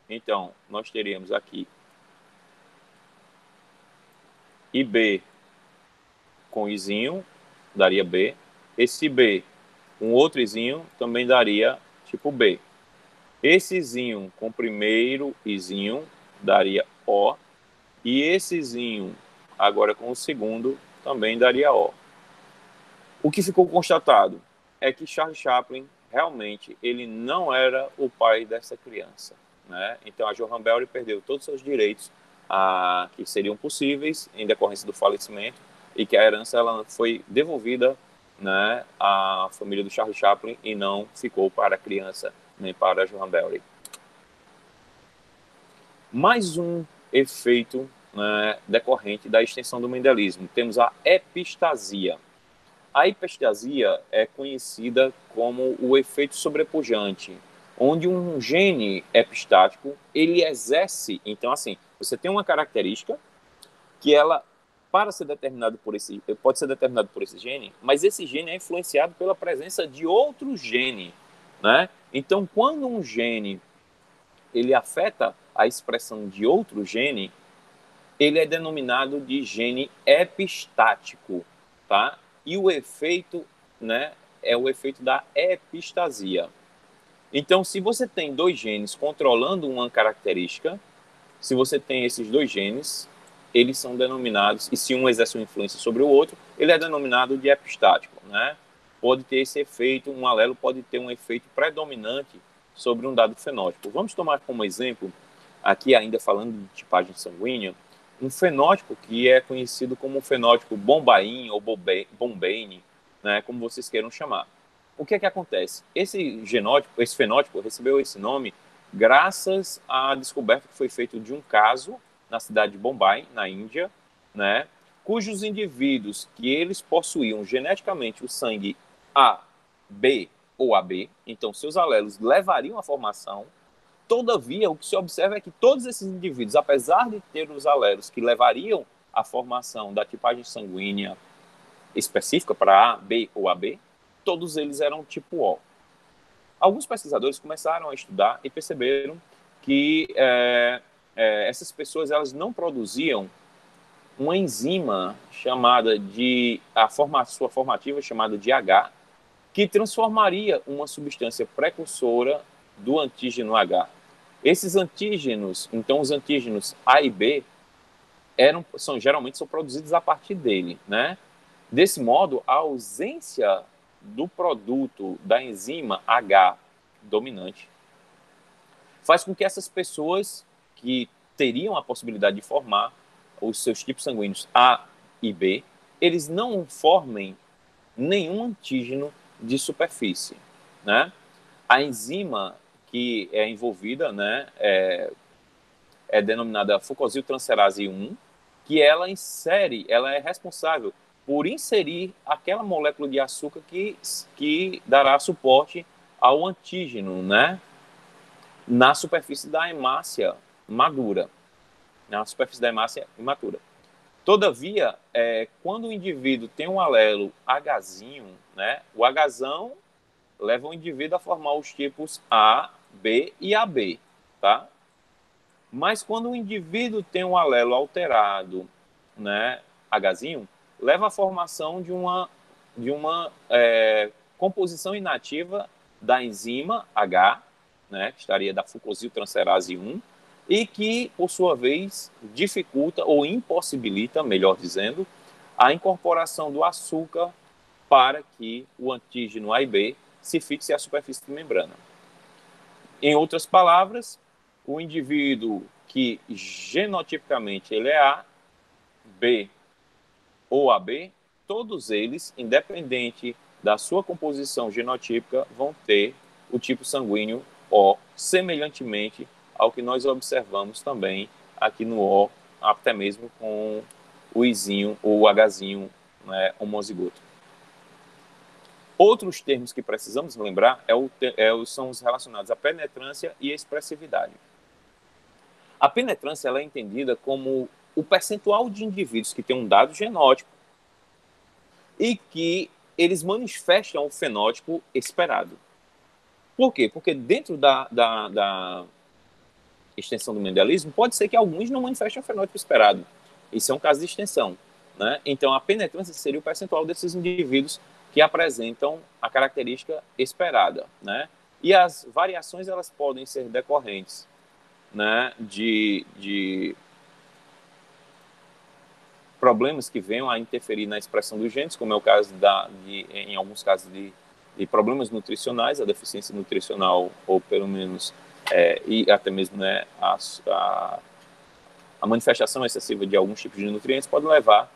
[SPEAKER 1] Então, nós teríamos aqui IB com Izinho, daria B. Esse B com outro Izinho também daria tipo B. Esse Izinho com o primeiro Izinho daria O. E esse Izinho, agora com o segundo, também daria O. O que ficou constatado é que Charles Chaplin, realmente, ele não era o pai dessa criança, né? Então, a Joan Barry perdeu todos os seus direitos que seriam possíveis em decorrência do falecimento e que a herança ela foi devolvida, né, à família do Charles Chaplin e não ficou para a criança nem para Johan Belli. Mais um efeito, né, decorrente da extensão do mendelismo. Temos a epistasia. A epistasia é conhecida como o efeito sobrepujante, onde um gene epistático, ele exerce, então assim, você tem uma característica que ela, para ser determinado por esse, pode ser determinado por esse gene, mas esse gene é influenciado pela presença de outro gene, né? Então, quando um gene ele afeta a expressão de outro gene, ele é denominado de gene epistático, tá? E o efeito, né, é o efeito da epistasia. Então, se você tem dois genes controlando uma característica, se você tem esses dois genes, eles são denominados, e se um exerce uma influência sobre o outro, ele é denominado de epistático, né? Pode ter esse efeito, um alelo pode ter um efeito predominante sobre um dado fenótipo. Vamos tomar como exemplo, aqui ainda falando de tipagem sanguínea, um fenótipo que é conhecido como o fenótipo Bombaim ou Bombaine, né, como vocês queiram chamar. O que é que acontece? Esse genótipo, esse fenótipo recebeu esse nome graças à descoberta que foi feita de um caso na cidade de Bombay, na Índia, né, cujos indivíduos que eles possuíam geneticamente o sangue A, B ou AB, então seus alelos levariam à formação. Todavia, o que se observa é que todos esses indivíduos, apesar de ter os alelos que levariam à formação da tipagem sanguínea específica para A, B ou AB, todos eles eram tipo O. Alguns pesquisadores começaram a estudar e perceberam que essas pessoas elas não produziam uma enzima chamada de sua formativa chamada de H, que transformaria uma substância precursora do antígeno H. Esses antígenos, então os antígenos A e B, geralmente são produzidos a partir dele, né? Desse modo, a ausência do produto da enzima H dominante faz com que essas pessoas que teriam a possibilidade de formar os seus tipos sanguíneos A e B, eles não formem nenhum antígeno de superfície, né? A enzima que é envolvida, né, é denominada fucosiltransferase 1, que ela é responsável por inserir aquela molécula de açúcar que dará suporte ao antígeno, né, na superfície da hemácia madura, na superfície da hemácia imatura. Todavia, quando o indivíduo tem um alelo Hzinho, né, o Hzão leva o indivíduo a formar os tipos A, B e AB, tá? Mas quando o indivíduo tem um alelo alterado, né, Hzinho, leva à formação de uma composição inativa da enzima H, né, que estaria da fucosiltransferase 1, e que, por sua vez, dificulta ou impossibilita, melhor dizendo, a incorporação do açúcar para que o antígeno A e B se fixe à superfície de membrana. Em outras palavras, o indivíduo que genotipicamente ele é A, B ou AB, todos eles, independente da sua composição genotípica, vão ter o tipo sanguíneo O, semelhantemente ao que nós observamos também aqui no O, até mesmo com o Izinho ou o Hzinho, né, homozigoto. Outros termos que precisamos lembrar são os relacionados à penetrância e à expressividade. A penetrância ela é entendida como o percentual de indivíduos que têm um dado genótipo e que eles manifestam o fenótipo esperado. Por quê? Porque dentro da extensão do mendelismo, pode ser que alguns não manifestem o fenótipo esperado. Isso é um caso de extensão, né? Então, a penetrância seria o percentual desses indivíduos que apresentam a característica esperada, né? E as variações elas podem ser decorrentes, né, de problemas que venham a interferir na expressão dos genes, como é o caso em alguns casos de problemas nutricionais, a deficiência nutricional, ou pelo menos, e até mesmo, né, a manifestação excessiva de alguns tipos de nutrientes pode levar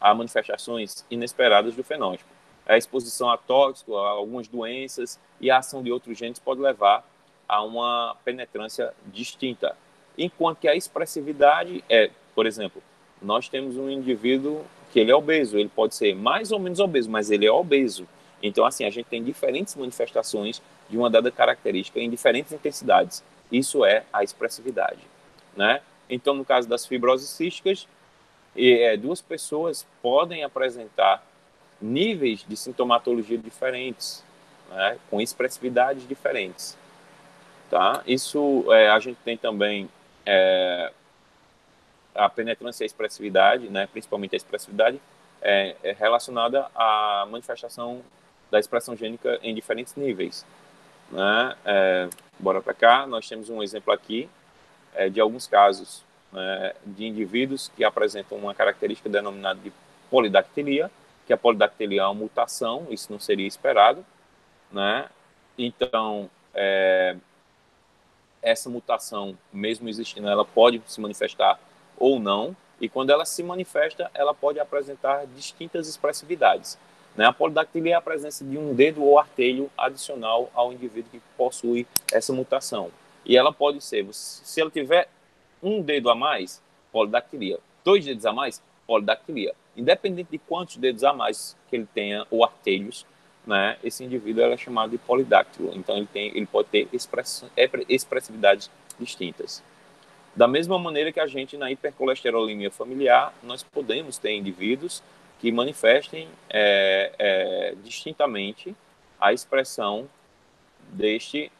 [SPEAKER 1] a manifestações inesperadas do fenótipo. A exposição a tóxicos, a algumas doenças e a ação de outros genes pode levar a uma penetrância distinta. Enquanto que a expressividade é, por exemplo, nós temos um indivíduo que ele é obeso, ele pode ser mais ou menos obeso, mas ele é obeso. Então, assim, a gente tem diferentes manifestações de uma dada característica em diferentes intensidades. Isso é a expressividade, né? Então, no caso das fibroses císticas, duas pessoas podem apresentar níveis de sintomatologia diferentes, né? Com expressividades diferentes, tá? Isso a gente tem também a penetrância e a expressividade, né? Principalmente a expressividade relacionada à manifestação da expressão gênica em diferentes níveis, né? Bora para cá, nós temos um exemplo aqui de alguns casos de indivíduos que apresentam uma característica denominada de polidactilia, que a polidactilia é uma mutação, isso não seria esperado, né? Então, essa mutação, mesmo existindo, ela pode se manifestar ou não, e quando ela se manifesta, ela pode apresentar distintas expressividades, né? A polidactilia é a presença de um dedo ou artelho adicional ao indivíduo que possui essa mutação. E ela pode ser, se ela tiver um dedo a mais, polidactilia. Dois dedos a mais, polidactilia. Independente de quantos dedos a mais que ele tenha, ou artelhos, né, esse indivíduo é chamado de polidáctilo. Então, ele pode ter expressividades distintas. Da mesma maneira que a gente, na hipercolesterolemia familiar, nós podemos ter indivíduos que manifestem distintamente a expressão deste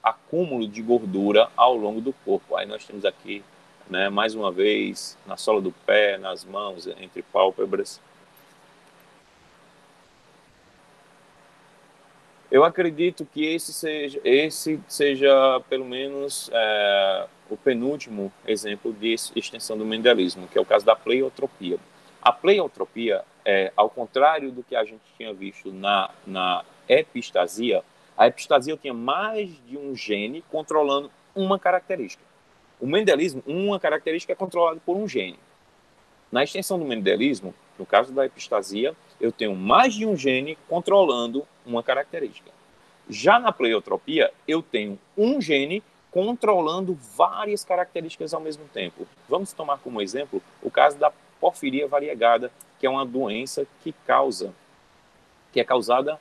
[SPEAKER 1] acúmulo de gordura ao longo do corpo. Aí nós temos aqui, né, mais uma vez, na sola do pé, nas mãos, entre pálpebras. Eu acredito que esse seja pelo menos, o penúltimo exemplo de extensão do mendelismo, que é o caso da pleiotropia. A pleiotropia, ao contrário do que a gente tinha visto na epistasia, a epistasia tinha mais de um gene controlando uma característica. O mendelismo, uma característica é controlada por um gene. Na extensão do mendelismo, no caso da epistasia, eu tenho mais de um gene controlando uma característica. Já na pleiotropia, eu tenho um gene controlando várias características ao mesmo tempo. Vamos tomar como exemplo o caso da porfiria variegada, que é uma doença que é causada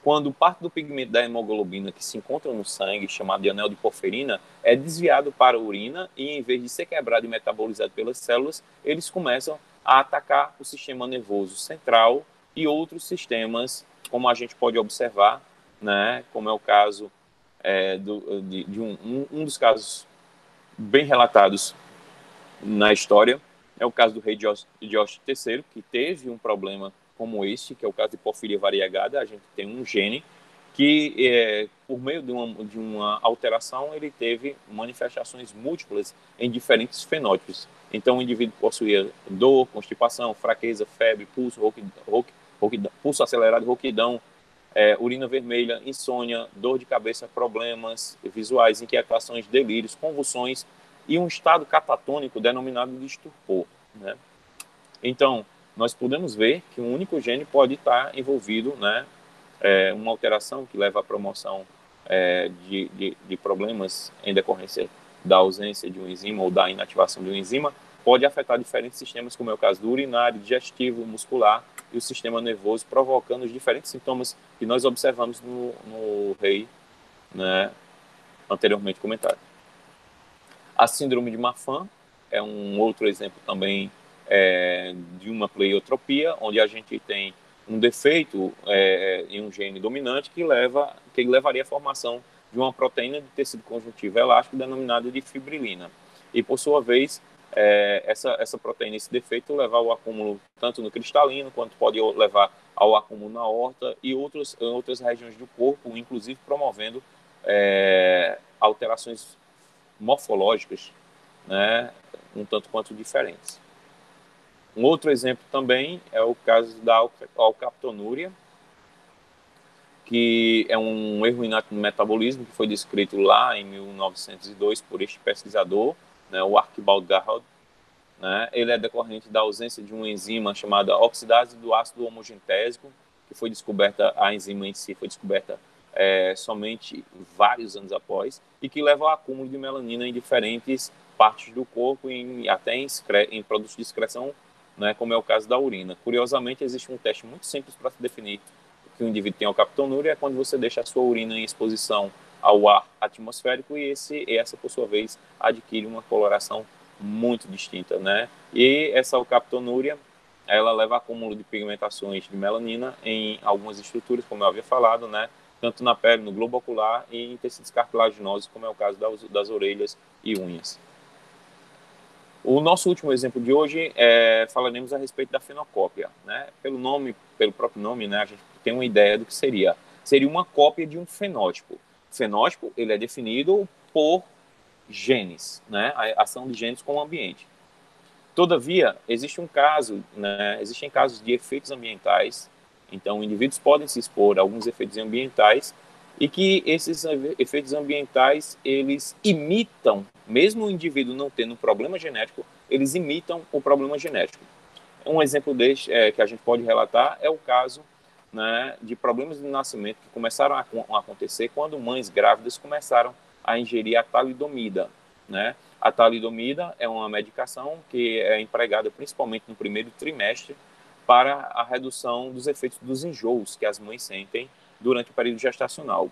[SPEAKER 1] quando parte do pigmento da hemoglobina que se encontra no sangue, chamado de anel de porfirina, é desviado para a urina e, em vez de ser quebrado e metabolizado pelas células, eles começam a atacar o sistema nervoso central e outros sistemas, como a gente pode observar, né, como é o caso de um dos casos bem relatados na história, é o caso do rei Diógenes III, que teve um problema como este, que é o caso de porfiria variegada. A gente tem um gene que, por meio de uma alteração, ele teve manifestações múltiplas em diferentes fenótipos. Então, o indivíduo possuía dor, constipação, fraqueza, febre, pulso acelerado, rouquidão, urina vermelha, insônia, dor de cabeça, problemas visuais, inquietações, delírios, convulsões e um estado catatônico denominado de estupor, né? Então, nós podemos ver que um único gene pode estar envolvido, né, uma alteração que leva à promoção de problemas em decorrência da ausência de um enzima ou da inativação de um enzima, pode afetar diferentes sistemas, como é o caso do urinário, digestivo, muscular e o sistema nervoso, provocando os diferentes sintomas que nós observamos no rei, né, anteriormente comentado. A síndrome de Marfan é um outro exemplo também de uma pleiotropia, onde a gente tem um defeito em um gene dominante que levaria à formação de uma proteína de tecido conjuntivo elástico denominada de fibrilina. E, por sua vez, essa proteína, esse defeito, leva ao acúmulo tanto no cristalino, quanto pode levar ao acúmulo na aorta e outras regiões do corpo, inclusive promovendo alterações morfológicas, né, um tanto quanto diferentes. Um outro exemplo também é o caso da alcaptonúria, que é um erro inato no metabolismo que foi descrito lá em 1902 por este pesquisador, né, o Archibald Garrod. Né? Ele é decorrente da ausência de uma enzima chamada oxidase do ácido homogentésico, que foi descoberta, a enzima em si foi descoberta somente vários anos após, e que leva ao acúmulo de melanina em diferentes partes do corpo, até em produtos de excreção, né, como é o caso da urina. Curiosamente, existe um teste muito simples para se definir que o indivíduo tem alcapitonúria, é quando você deixa a sua urina em exposição ao ar atmosférico e essa, por sua vez, adquire uma coloração muito distinta, né? E essa alcapitonúria, ela leva a acúmulo de pigmentações de melanina em algumas estruturas, como eu havia falado, né? Tanto na pele, no globo ocular e em tecidos cartilaginosos, como é o caso das orelhas e unhas. O nosso último exemplo de hoje falaremos a respeito da fenocópia, né? Pelo próprio nome, né, a gente tem uma ideia do que seria. Seria uma cópia de um fenótipo. O fenótipo, ele é definido por genes, né? A ação de genes com o ambiente. Todavia, existem casos de efeitos ambientais. Então, indivíduos podem se expor a alguns efeitos ambientais e que esses efeitos ambientais, eles imitam, mesmo o indivíduo não tendo um problema genético, eles imitam o problema genético. Um exemplo deste que a gente pode relatar é o caso, né, de problemas de nascimento que começaram a acontecer quando mães grávidas começaram a ingerir a talidomida, né? A talidomida é uma medicação que é empregada principalmente no primeiro trimestre para a redução dos efeitos dos enjoos que as mães sentem durante o período gestacional.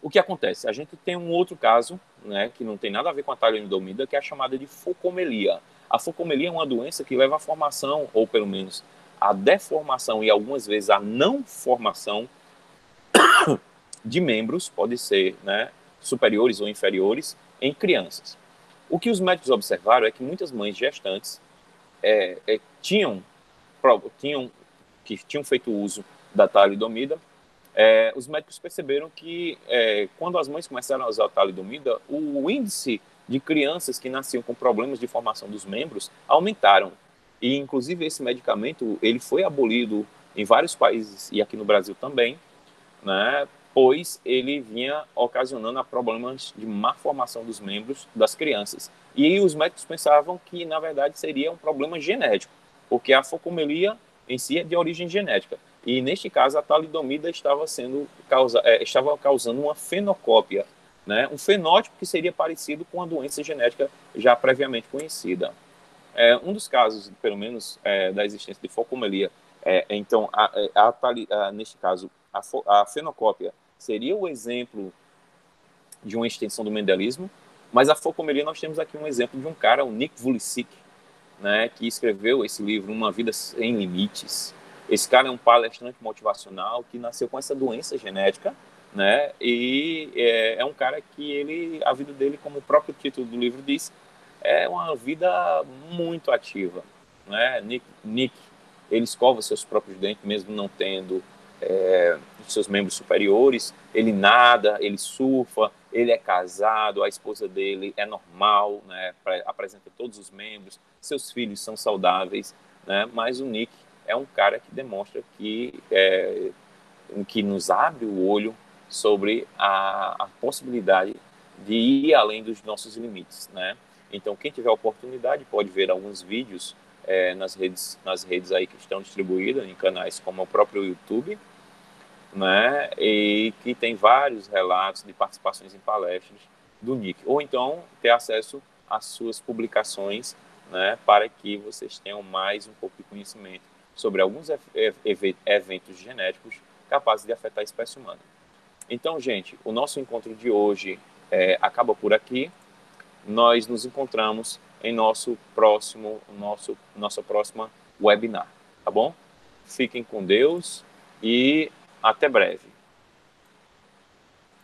[SPEAKER 1] O que acontece? A gente tem um outro caso, né, que não tem nada a ver com a talidomida, que é a chamada de focomelia. A focomelia é uma doença que leva à formação, ou pelo menos à deformação e algumas vezes à não formação de membros, pode ser, né, superiores ou inferiores, em crianças. O que os médicos observaram é que muitas mães gestantes tinham feito uso da talidomida. Os médicos perceberam que quando as mães começaram a usar a talidomida, o índice de crianças que nasciam com problemas de formação dos membros aumentaram. E, inclusive, esse medicamento ele foi abolido em vários países e aqui no Brasil também, né, pois ele vinha ocasionando problemas de má formação dos membros das crianças. E os médicos pensavam que, na verdade, seria um problema genético, porque a focomelia em si é de origem genética. E, neste caso, a talidomida estava causando uma fenocópia, né, um fenótipo que seria parecido com a doença genética já previamente conhecida. Um dos casos, pelo menos, da existência de focomelia, então, neste caso, a fenocópia seria o exemplo de uma extensão do mendelismo, mas a focomelia nós temos aqui um exemplo de um cara, o Nick Vujicic, né, que escreveu esse livro, Uma Vida Sem Limites. Esse cara é um palestrante motivacional que nasceu com essa doença genética, né, e é um cara que a vida dele, como o próprio título do livro diz, é uma vida muito ativa, né? Nick, ele escova seus próprios dentes, mesmo não tendo seus membros superiores, ele nada, ele surfa, ele é casado, a esposa dele é normal, né? Apresenta todos os membros, seus filhos são saudáveis, né? Mas o Nick é um cara que demonstra que nos abre o olho sobre a possibilidade de ir além dos nossos limites, né? Então, quem tiver oportunidade pode ver alguns vídeos nas redes aí que estão distribuídas em canais como o próprio YouTube, né? E que tem vários relatos de participações em palestras do Nick. Ou então ter acesso às suas publicações, né? Para que vocês tenham mais um pouco de conhecimento sobre alguns eventos genéticos capazes de afetar a espécie humana. Então, gente, o nosso encontro de hoje acaba por aqui. Nós nos encontramos em nossa próxima webinar, tá bom? Fiquem com Deus e até breve.